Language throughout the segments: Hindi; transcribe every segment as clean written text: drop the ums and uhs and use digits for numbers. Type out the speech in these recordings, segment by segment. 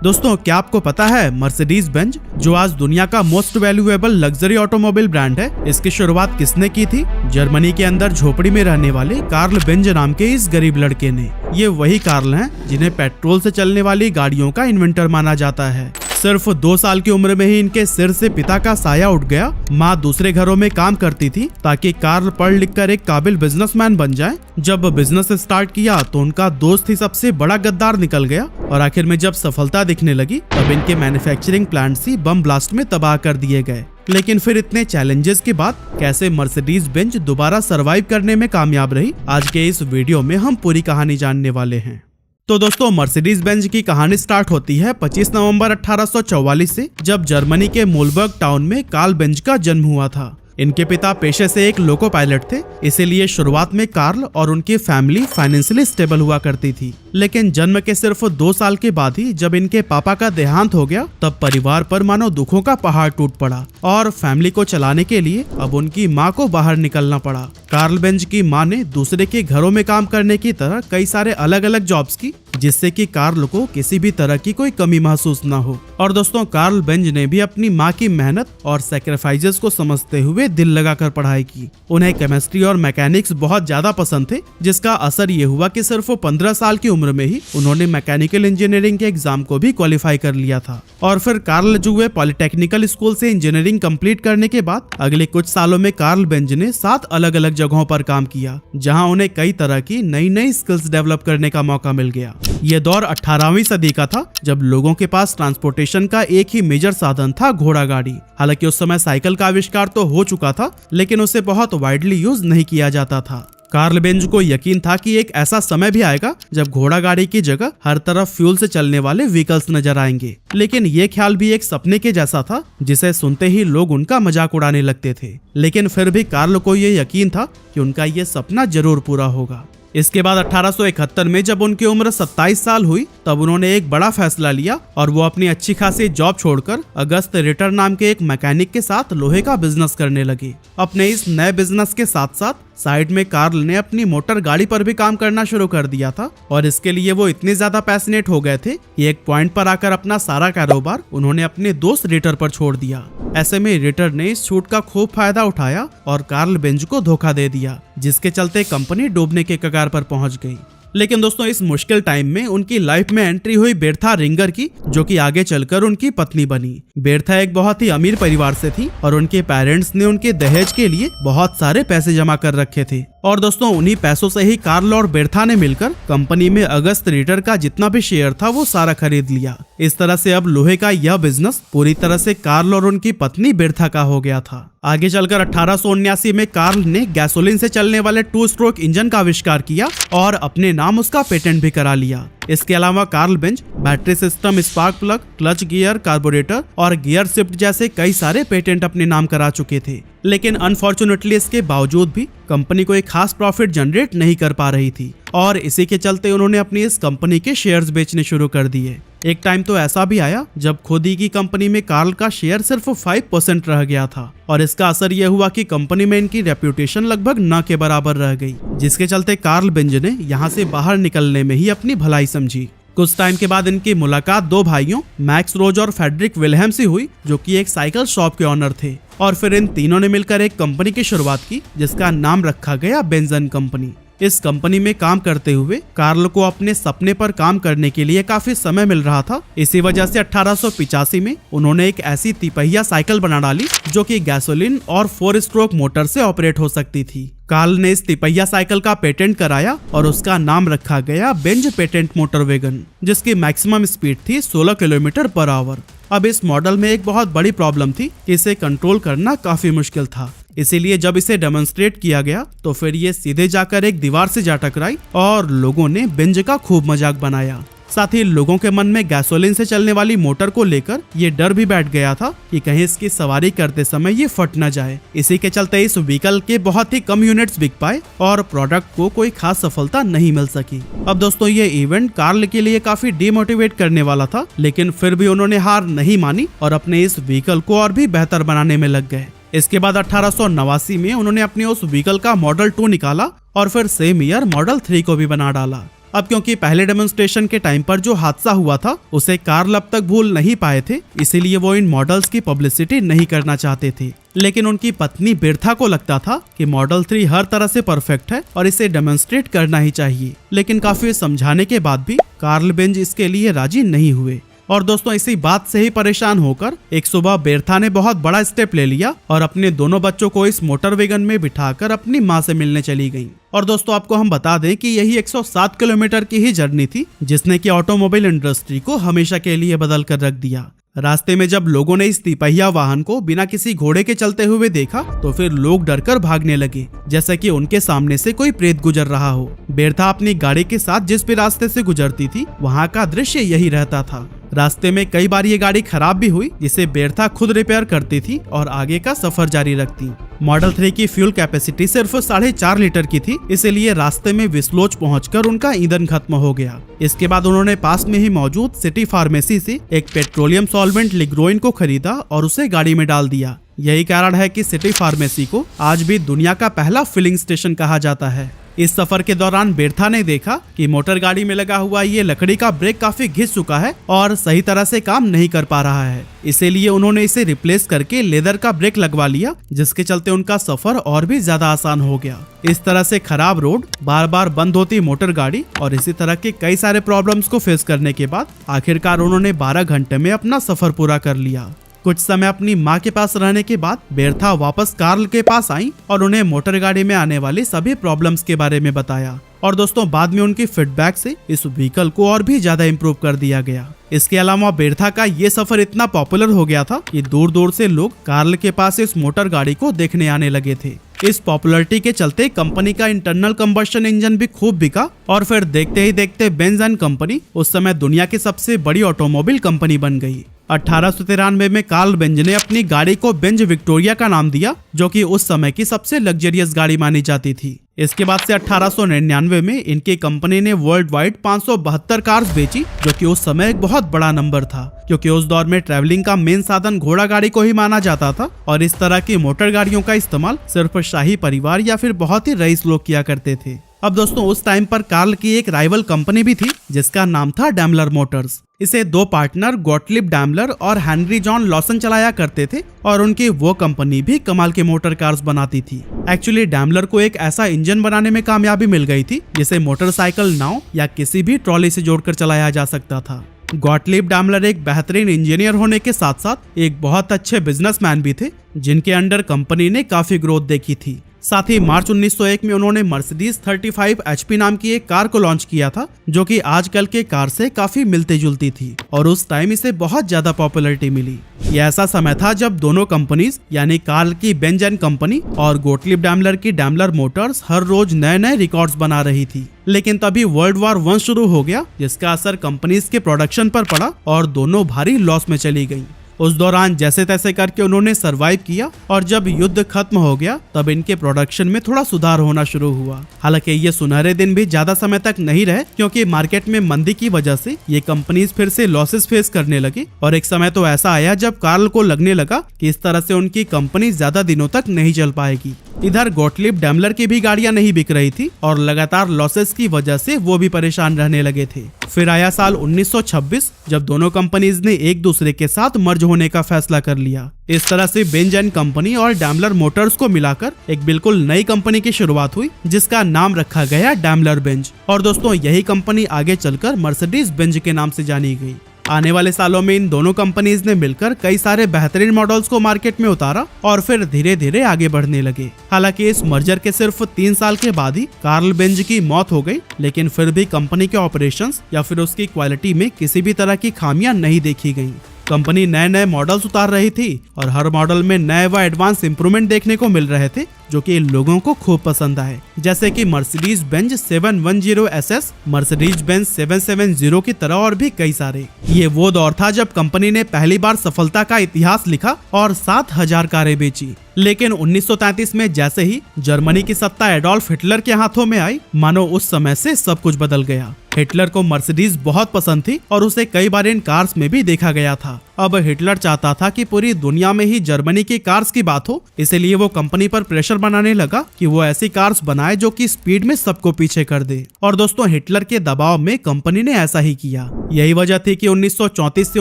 दोस्तों क्या आपको पता है मर्सिडीज बेंज जो आज दुनिया का most valuable luxury automobile brand है, इसकी शुरुआत किसने की थी? जर्मनी के अंदर झोपड़ी में रहने वाले कार्ल बेंज नाम के इस गरीब लड़के ने। ये वही कार्ल हैं जिन्हें पेट्रोल से चलने वाली गाड़ियों का इन्वेंटर माना जाता है। सिर्फ 2 साल की उम्र में ही इनके सिर से पिता का साया उठ गया। माँ दूसरे घरों में काम करती थी ताकि कार्ल पढ़ लिख कर एक काबिल बिजनेसमैन बन जाए। जब बिजनेस स्टार्ट किया तो उनका दोस्त ही सबसे बड़ा गद्दार निकल गया और आखिर में जब सफलता दिखने लगी तब इनके मैन्युफैक्चरिंग प्लांट्स ही बम ब्लास्ट में तबाह कर दिए गए। लेकिन फिर इतने चैलेंजेस के बाद कैसे मर्सिडीज बेंज दोबारा सरवाइव करने में कामयाब रही, आज के इस वीडियो में हम पूरी कहानी जानने वाले हैं। तो दोस्तों मर्सिडीज बेंज की कहानी स्टार्ट होती है 25 नवंबर 1844 से, जब जर्मनी के मूलबर्ग टाउन में कार्ल बेंज का जन्म हुआ था। इनके पिता पेशे से एक लोको पायलट थे, इसीलिए शुरुआत में कार्ल और उनकी फैमिली फाइनेंशियली स्टेबल हुआ करती थी। लेकिन जन्म के सिर्फ 2 साल के बाद ही जब इनके पापा का देहांत हो गया तब परिवार पर मानो दुखों का पहाड़ टूट पड़ा और फैमिली को चलाने के लिए अब उनकी माँ को बाहर निकलना पड़ा। कार्ल बेंज की माँ ने दूसरे के घरों में काम करने की तरह कई सारे अलग अलग जॉब्स की, जिससे कि कार्ल को किसी भी तरह की कोई कमी महसूस न हो। और दोस्तों कार्ल बेंज ने भी अपनी माँ की मेहनत और सैक्रिफाइसेस को समझते हुए दिल लगाकर पढ़ाई की। उन्हें केमिस्ट्री और मैकेनिक्स बहुत ज्यादा पसंद थे, जिसका असर ये हुआ कि सिर्फ 15 साल की उम्र में ही उन्होंने मैकेनिकल इंजीनियरिंग के एग्जाम को भी क्वालिफाई कर लिया था। और फिर कार्ल जुए पॉलिटेक्निकल स्कूल से इंजीनियरिंग कंप्लीट करने के बाद अगले कुछ सालों में कार्ल बेंज ने 7 अलग अलग जगहों पर काम किया, जहां उन्हें कई तरह की नई नई स्किल्स डेवलप करने का मौका मिल गया। ये दौर 18वीं सदी का था, जब लोगों के पास ट्रांसपोर्टेशन का एक ही मेजर साधन था, घोड़ा गाड़ी। हालांकि उस समय साइकिल का आविष्कार तो हो चुका था, लेकिन उसे बहुत वाइडली यूज नहीं किया जाता था। कार्ल बेंज को यकीन था कि एक ऐसा समय भी आएगा जब घोड़ा गाड़ी की जगह हर तरफ फ्यूल से चलने वाले व्हीकल्स नजर आएंगे। लेकिन ये ख्याल भी एक सपने के जैसा था, जिसे सुनते ही लोग उनका मजाक उड़ाने लगते थे। लेकिन फिर भी कार्ल को ये यकीन था कि उनका ये सपना जरूर पूरा होगा। इसके बाद 1871 में जब उनकी उम्र 27 साल हुई तब उन्होंने एक बड़ा फैसला लिया और वो अपनी अच्छी खासी जॉब छोड़कर अगस्त रिटर नाम के एक मैकेनिक के साथ लोहे का बिजनेस करने लगे। अपने इस नए बिजनेस के साथ साथ साइड में कार्ल ने अपनी मोटर गाड़ी पर भी काम करना शुरू कर दिया था और इसके लिए वो इतने ज्यादा पैशनेट हो गए थे कि एक पॉइंट पर आकर अपना सारा कारोबार उन्होंने अपने दोस्त रिटर पर छोड़ दिया। ऐसे में रिटर ने इस छूट का खूब फायदा उठाया और कार्ल बेंज को धोखा दे दिया, जिसके चलते कंपनी डूबने के कगार पर पहुंच गई। लेकिन दोस्तों इस मुश्किल टाइम में उनकी लाइफ में एंट्री हुई बेर्था रिंगर की, जो कि आगे चलकर उनकी पत्नी बनी। बेर्था एक बहुत ही अमीर परिवार से थी और उनके पेरेंट्स ने उनके दहेज के लिए बहुत सारे पैसे जमा कर रखे थे। और दोस्तों उन्हीं पैसों से ही कार्ल और बेर्था ने मिलकर कंपनी में अगस्त रिटर का जितना भी शेयर था वो सारा खरीद लिया। इस तरह से अब लोहे का यह बिजनेस पूरी तरह से कार्ल और उनकी पत्नी बेर्था का हो गया था। आगे चलकर 1879 में कार्ल ने गैसोलीन से चलने वाले 2 स्ट्रोक इंजन का आविष्कार किया और अपने नाम उसका पेटेंट भी करा लिया। इसके अलावा Karl Benz battery system, spark plug, clutch gear, carburettor और गियर शिफ्ट जैसे कई सारे पेटेंट अपने नाम करा चुके थे। लेकिन अनफॉर्चुनेटली इसके बावजूद भी कंपनी कोई खास प्रॉफिट जनरेट नहीं कर पा रही थी और इसी के चलते उन्होंने अपनी इस कंपनी के शेयर्स बेचने शुरू कर दिए। एक टाइम तो ऐसा भी आया जब खुद ही की कंपनी में कार्ल का शेयर सिर्फ 5% रह गया था और इसका असर यह हुआ कि कंपनी में इनकी रेप्यूटेशन लगभग न के बराबर रह गई, जिसके चलते कार्ल बेंज ने यहाँ से बाहर निकलने में ही अपनी भलाई समझी। कुछ टाइम के बाद इनकी मुलाकात 2 भाइयों मैक्स रोज और फ्रेडरिक विल्हेम से हुई, जो कि एक साइकिल शॉप के ऑनर थे। और फिर इन तीनों ने मिलकर एक कंपनी की शुरुआत की, जिसका नाम रखा गया बेंज एंड कंपनी। इस कंपनी में काम करते हुए कार्ल को अपने सपने पर काम करने के लिए काफी समय मिल रहा था। इसी वजह से 1885 में उन्होंने एक ऐसी तिपहिया साइकिल बना डाली जो कि गैसोलीन और 4 स्ट्रोक मोटर से ऑपरेट हो सकती थी। कार्ल ने इस तिपहिया साइकिल का पेटेंट कराया और उसका नाम रखा गया बेंज पेटेंट मोटर वैगन, जिसकी मैक्सिमम स्पीड थी 16 किलोमीटर पर आवर। अब इस मॉडल में एक बहुत बड़ी प्रॉब्लम थी कि इसे कंट्रोल करना काफी मुश्किल था, इसीलिए जब इसे डेमोन्स्ट्रेट किया गया तो फिर ये सीधे जाकर एक दीवार से जा टकराई और लोगों ने बेंज का खूब मजाक बनाया। साथ ही लोगों के मन में गैसोलीन से चलने वाली मोटर को लेकर ये डर भी बैठ गया था कि कहीं इसकी सवारी करते समय ये फट न जाए। इसी के चलते इस व्हीकल के बहुत ही कम यूनिट्स बिक पाए और प्रोडक्ट को कोई खास सफलता नहीं मिल सकी। अब दोस्तों ये इवेंट कार्ल के लिए काफी डिमोटिवेट करने वाला था, लेकिन फिर भी उन्होंने हार नहीं मानी और अपने इस व्हीकल को और भी बेहतर बनाने में लग गए। इसके बाद 1889 में उन्होंने अपने उस व्हीकल का मॉडल 2 निकाला और फिर सेम ईयर मॉडल 3 को भी बना डाला। अब क्योंकि पहले डेमोन्स्ट्रेशन के टाइम पर जो हादसा हुआ था उसे कार्ल अब तक भूल नहीं पाए थे, इसीलिए वो इन मॉडल्स की पब्लिसिटी नहीं करना चाहते थे। लेकिन उनकी पत्नी बिरथा को लगता था कि मॉडल 3 हर तरह से परफेक्ट है और इसे डेमोन्स्ट्रेट करना ही चाहिए। लेकिन काफी समझाने के बाद भी कार्ल बेंज इसके लिए राजी नहीं हुए। और दोस्तों इसी बात से ही परेशान होकर एक सुबह बिरथा ने बहुत बड़ा स्टेप ले लिया और अपने दोनों बच्चों को इस मोटर वैगन में बिठाकर अपनी माँ से मिलने चली गईं। और दोस्तों आपको हम बता दें कि यही 107 किलोमीटर की ही जर्नी थी जिसने कि ऑटोमोबाइल इंडस्ट्री को हमेशा के लिए बदल कर रख दिया। रास्ते में जब लोगों ने इस तिपहिया वाहन को बिना किसी घोड़े के चलते हुए देखा तो फिर लोग डरकर भागने लगे, जैसे कि उनके सामने से कोई प्रेत गुजर रहा हो। बिरथा अपनी गाड़ी के साथ जिस भी रास्ते से गुजरती थी वहाँ का दृश्य यही रहता था। रास्ते में कई बार ये गाड़ी खराब भी हुई जिसे बिरथा खुद रिपेयर करती थी और आगे का सफर जारी रखती। मॉडल 3 की फ्यूल कैपेसिटी सिर्फ 4.5 लीटर की थी, इसलिए रास्ते में विस्लोच पहुंचकर उनका ईंधन खत्म हो गया। इसके बाद उन्होंने पास में ही मौजूद सिटी फार्मेसी से एक पेट्रोलियम सॉल्वेंट लिग्रोइन को खरीदा और उसे गाड़ी में डाल दिया। यही कारण है कि सिटी फार्मेसी को आज भी दुनिया का पहला फिलिंग स्टेशन कहा जाता है। इस सफर के दौरान बिरथा ने देखा कि मोटर गाड़ी में लगा हुआ ये लकड़ी का ब्रेक काफी घिस चुका है और सही तरह से काम नहीं कर पा रहा है, इसीलिए उन्होंने इसे रिप्लेस करके लेदर का ब्रेक लगवा लिया, जिसके चलते उनका सफर और भी ज्यादा आसान हो गया। इस तरह से खराब रोड, बार बार बंद होती मोटर गाड़ी और इसी तरह के कई सारे प्रॉब्लम्स को फेस करने के बाद आखिरकार उन्होंने 12 घंटे में अपना सफर पूरा कर लिया। कुछ समय अपनी माँ के पास रहने के बाद बिरथा वापस कार्ल के पास आई और उन्हें मोटर गाड़ी में आने वाली सभी प्रॉब्लम्स के बारे में बताया। और दोस्तों बाद में उनकी फीडबैक से इस व्हीकल को और भी ज्यादा इम्प्रूव कर दिया गया। इसके अलावा बिरथा का ये सफर इतना पॉपुलर हो गया था कि दूर दूर से लोग कार्ल के पास इस मोटर गाड़ी को देखने आने लगे थे। इस पॉपुलैरिटी के चलते कंपनी का इंटरनल कंबशन इंजन भी खूब बिका और फिर देखते ही देखते बेंज एंड कंपनी उस समय दुनिया की सबसे बड़ी ऑटोमोबाइल कंपनी बन गई। 1893 में कार्ल बेंज ने अपनी गाड़ी को बेंज विक्टोरिया का नाम दिया, जो कि उस समय की सबसे लग्जरियस गाड़ी मानी जाती थी। इसके बाद से 1899 में इनकी कंपनी ने वर्ल्ड वाइड 572 कार्स बेची, जो कि उस समय एक बहुत बड़ा नंबर था, क्योंकि उस दौर में ट्रैवलिंग का मेन साधन घोड़ा गाड़ी को ही माना जाता था और इस तरह की मोटर गाड़ियों का इस्तेमाल सिर्फ शाही परिवार या फिर बहुत ही रईस लोग किया करते थे। अब दोस्तों उस टाइम पर कार्ल की एक राइवल कंपनी भी थी जिसका नाम था डैमलर मोटर्स। इसे दो पार्टनर गॉटलिब डैमलर और हेनरी जॉन लॉसन चलाया करते थे और उनकी वो कंपनी भी कमाल के मोटर कार्स बनाती थी। एक्चुअली डैमलर को एक ऐसा इंजन बनाने में कामयाबी मिल गई थी जिसे मोटरसाइकिल, नाव या किसी भी ट्रॉली से जोड़कर चलाया जा सकता था। गॉटलिब डैमलर एक बेहतरीन इंजीनियर होने के साथ साथ एक बहुत अच्छे बिजनेसमैन भी थे, जिनके अंडर कंपनी ने काफी ग्रोथ देखी थी। साथ ही मार्च 1901 में उन्होंने मर्सिडीज 35 HP नाम की एक कार को लॉन्च किया था, जो कि आजकल के कार से काफी मिलती जुलती थी और उस टाइम इसे बहुत ज्यादा पॉपुलैरिटी मिली। यह ऐसा समय था जब दोनों कंपनीज यानी कार्ल की बेंज एंड कंपनी और गॉटलिब डैमलर की डैमलर मोटर्स हर रोज नए नए रिकॉर्ड्स बना रही थी। लेकिन तभी वर्ल्ड वॉर 1 शुरू हो गया, जिसका असर कंपनीज के प्रोडक्शन पर पड़ा और दोनों भारी लॉस में चली गयी। उस दौरान जैसे तैसे करके उन्होंने सरवाइव किया और जब युद्ध खत्म हो गया तब इनके प्रोडक्शन में थोड़ा सुधार होना शुरू हुआ। हालांकि ये सुनहरे दिन भी ज्यादा समय तक नहीं रहे, क्योंकि मार्केट में मंदी की वजह से ये कंपनीज फिर से लॉसेस फेस करने लगी और एक समय तो ऐसा आया जब कार्ल को लगने लगा कि इस तरह से उनकी कंपनी ज्यादा दिनों तक नहीं चल पाएगी। इधर गॉटलिब डैमलर की भी गाड़ियां नहीं बिक रही थी और लगातार लॉसेस की वजह से वो भी परेशान रहने लगे थे। फिर आया साल 1926 जब दोनों कंपनीज ने एक दूसरे के साथ मर्ज होने का फैसला कर लिया। इस तरह से बेंज एंड कंपनी और डैमलर मोटर्स को मिलाकर एक बिल्कुल नई कंपनी की शुरुआत हुई, जिसका नाम रखा गया डैमलर बेंज। और दोस्तों यही कंपनी आगे चलकर मर्सिडीज बेंज के नाम से जानी गई। आने वाले सालों में इन दोनों कंपनीज ने मिलकर कई सारे बेहतरीन मॉडल्स को मार्केट में उतारा और फिर धीरे धीरे आगे बढ़ने लगे। हालांकि इस मर्जर के सिर्फ 3 साल के बाद ही कार्ल बेंज की मौत हो गई, लेकिन फिर भी कंपनी के ऑपरेशंस या फिर उसकी क्वालिटी में किसी भी तरह की खामियां नहीं देखी गयी। कंपनी नए नए मॉडल्स उतार रही थी और हर मॉडल में नए व एडवांस इंप्रूवमेंट देखने को मिल रहे थे, जो कि लोगों को खूब पसंद आए। जैसे कि Mercedes Benz 710 SS, Mercedes Benz 770 की तरह और भी कई सारे। ये वो दौर था जब कंपनी ने पहली बार सफलता का इतिहास लिखा और 7000 कारें बेची। लेकिन 1933 में जैसे ही जर्मनी की सत्ता एडोल्फ हिटलर के हाथों में आई, मानो उस समय से सब कुछ बदल गया। हिटलर को मर्सिडीज बहुत पसंद थी और उसे कई बार इन कार्स में भी देखा गया था। अब हिटलर चाहता था कि पूरी दुनिया में ही जर्मनी की कार्स की बात हो, इसलिए वो कंपनी पर प्रेशर बनाने लगा कि वो ऐसी कार्स बनाए जो कि स्पीड में सबको पीछे कर दे। और दोस्तों हिटलर के दबाव में कंपनी ने ऐसा ही किया। यही वजह थी कि 1934 से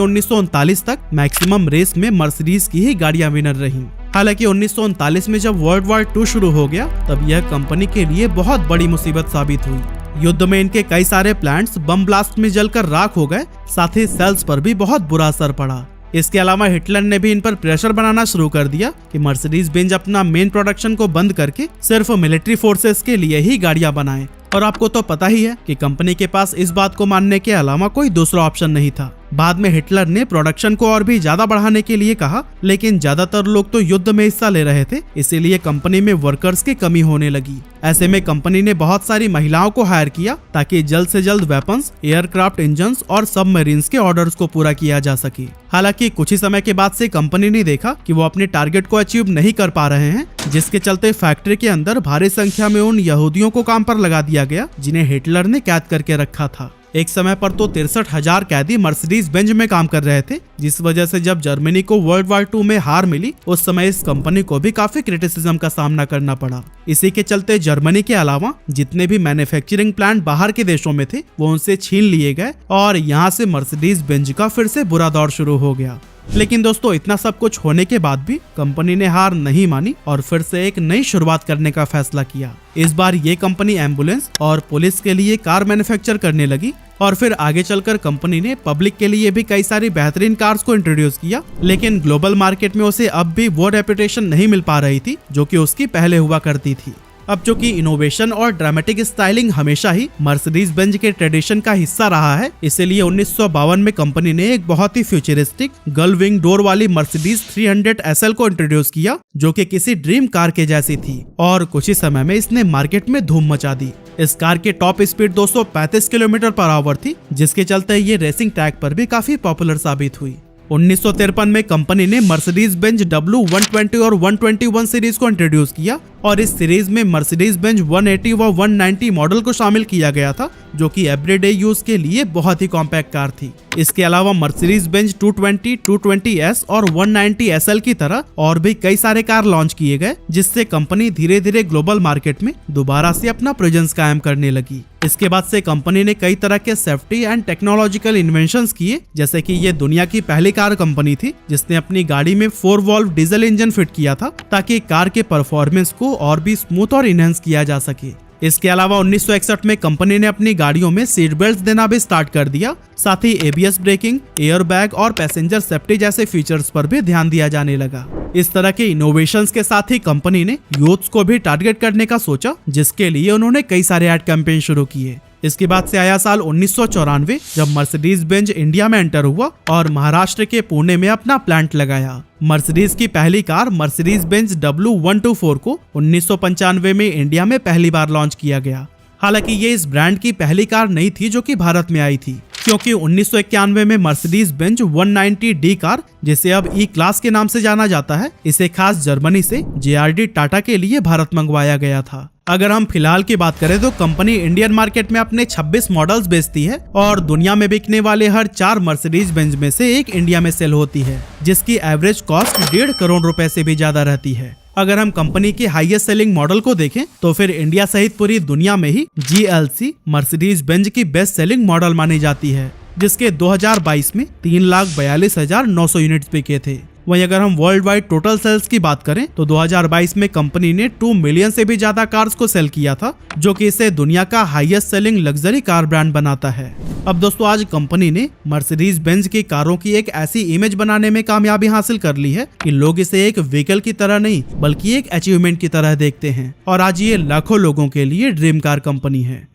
1939 तक मैक्सिमम रेस में मर्सिडीज की ही गाड़ियां विनर रहीं। हालांकि 1939 में जब वर्ल्ड वॉर 2 शुरू हो गया तब यह कंपनी के लिए बहुत बड़ी मुसीबत साबित हुई। युद्ध में इनके कई सारे प्लांट्स बम ब्लास्ट में जलकर राख हो गए, साथ ही सेल्स पर भी बहुत बुरा असर पड़ा। इसके अलावा हिटलर ने भी इन पर प्रेशर बनाना शुरू कर दिया कि मर्सिडीज बेंज अपना मेन प्रोडक्शन को बंद करके सिर्फ मिलिट्री फोर्सेस के लिए ही गाड़ियां बनाए। और आपको तो पता ही है कि कंपनी के पास इस बात को मानने के अलावा कोई दूसरा ऑप्शन नहीं था। बाद में हिटलर ने प्रोडक्शन को और भी ज्यादा बढ़ाने के लिए कहा, लेकिन ज्यादातर लोग तो युद्ध में हिस्सा ले रहे थे, इसीलिए कंपनी में वर्कर्स की कमी होने लगी। ऐसे में कंपनी ने बहुत सारी महिलाओं को हायर किया ताकि जल्द से जल्द वेपन्स, एयरक्राफ्ट इंजन्स और सबमरीन्स के ऑर्डर्स को पूरा किया जा सके। हालांकि कुछ ही समय के बाद से कंपनी ने देखा कि वो अपने टारगेट को अचीव नहीं कर पा रहे हैं, जिसके चलते फैक्ट्री के अंदर भारी संख्या में उन यहूदियों को काम पर लगा दिया गया जिन्हें हिटलर ने कैद करके रखा था। एक समय पर तो 63,000 कैदी मर्सिडीज बेंज में काम कर रहे थे, जिस वजह से जब जर्मनी को वर्ल्ड वॉर 2 में हार मिली उस समय इस कंपनी को भी काफी क्रिटिसिज्म का सामना करना पड़ा। इसी के चलते जर्मनी के अलावा जितने भी मैन्युफैक्चरिंग प्लांट बाहर के देशों में थे वो उनसे छीन लिए गए और यहाँ से मर्सिडीज बेंज का फिर से बुरा दौर शुरू हो गया। लेकिन दोस्तों इतना सब कुछ होने के बाद भी कंपनी ने हार नहीं मानी और फिर से एक नई शुरुआत करने का फैसला किया। इस बार ये कंपनी एम्बुलेंस और पुलिस के लिए कार मैन्युफैक्चर करने लगी और फिर आगे चलकर कंपनी ने पब्लिक के लिए भी कई सारी बेहतरीन कार्स को इंट्रोड्यूस किया। लेकिन ग्लोबल मार्केट में उसे अब भी वो रेपुटेशन नहीं मिल पा रही थी जो कि उसकी पहले हुआ करती थी। अब चूंकि इनोवेशन और ड्रामेटिक स्टाइलिंग हमेशा ही मर्सिडीज बेंज के ट्रेडिशन का हिस्सा रहा है, इसीलिए 1952 में कंपनी ने एक बहुत ही फ्यूचरिस्टिक गर्ल विंग डोर वाली मर्सिडीज 300 SL को इंट्रोड्यूस किया जो कि किसी ड्रीम कार के जैसी थी और कुछ ही समय में इसने मार्केट में धूम मचा दी। इस कार की टॉप स्पीड 235 किलोमीटर/आवर थी, जिसके चलते ये रेसिंग ट्रैक पर भी काफी पॉपुलर साबित हुई। 1953 में कंपनी ने मर्सिडीज बेंज W120 और 121 सीरीज को इंट्रोड्यूस किया और इस सीरीज में मर्सिडीज बेंज 180 व 190 मॉडल को शामिल किया गया था जो कि एवरीडे यूज के लिए बहुत ही कॉम्पैक्ट कार थी। इसके अलावा मर्सिडीज बेंज 220, 220S और 190 SL की तरह और भी कई सारे कार लॉन्च किए गए, जिससे कंपनी धीरे धीरे ग्लोबल मार्केट में दोबारा से अपना प्रेजेंस कायम करने लगी। इसके बाद से कंपनी ने कई तरह के सेफ्टी एंड टेक्नोलॉजिकल इन्वेंशंस किए, जैसे कि ये दुनिया की पहली कार कंपनी थी जिसने अपनी गाड़ी में 4 वॉल्व डीजल इंजन फिट किया था ताकि कार के परफॉर्मेंस को और भी स्मूथ और इनहेंस किया जा सके। इसके अलावा 1961 में कंपनी ने अपनी गाड़ियों में सीट बेल्ट देना भी स्टार्ट कर दिया। साथ ही ABS ब्रेकिंग, एयर बैग और पैसेंजर सेफ्टी जैसे फीचर्स पर भी ध्यान दिया जाने लगा। इस तरह के इनोवेशंस के साथ ही कंपनी ने यूथ्स को भी टारगेट करने का सोचा, जिसके लिए उन्होंने कई सारे एड कैंपेन शुरू किए। इसके बाद से आया साल 1994 जब मर्सिडीज बेंज इंडिया में एंटर हुआ और महाराष्ट्र के पुणे में अपना प्लांट लगाया। मर्सिडीज की पहली कार मर्सिडीज बेंज W124 को 1995 में इंडिया में पहली बार लॉन्च किया गया। हालांकि ये इस ब्रांड की पहली कार नहीं थी जो कि भारत में आई थी, क्योंकि 1991 में मर्सिडीज बेंज 190D कार, जिसे अब E क्लास के नाम से जाना जाता है, इसे खास जर्मनी से JRD टाटा के लिए भारत मंगवाया गया था। अगर हम फिलहाल की बात करें तो कंपनी इंडियन मार्केट में अपने 26 मॉडल्स बेचती है और दुनिया में बिकने वाले हर 4 मर्सिडीज बेंज में से एक इंडिया में सेल होती है, जिसकी एवरेज कॉस्ट 1.5 करोड़ रुपए से भी ज्यादा रहती है। अगर हम कंपनी की हाईएस्ट सेलिंग मॉडल को देखें तो फिर इंडिया सहित पूरी दुनिया में ही GLC मर्सिडीज बेंज की बेस्ट सेलिंग मॉडल मानी जाती है, जिसके 2022 में 3,42,900 यूनिट्स बिके थे। वहीं अगर हम वर्ल्ड वाइड टोटल सेल्स की बात करें तो 2022 में कंपनी ने 2 मिलियन से भी ज्यादा कार्स को सेल किया था, जो कि इसे दुनिया का highest selling luxury car brand बनाता है। अब दोस्तों आज कंपनी ने मर्सिडीज बेंज की कारों की एक ऐसी इमेज बनाने में कामयाबी हासिल कर ली है कि लोग इसे एक व्हीकल की तरह नहीं बल्कि एक अचीवमेंट की तरह देखते हैं और आज ये लाखों लोगों के लिए ड्रीम कार कंपनी है।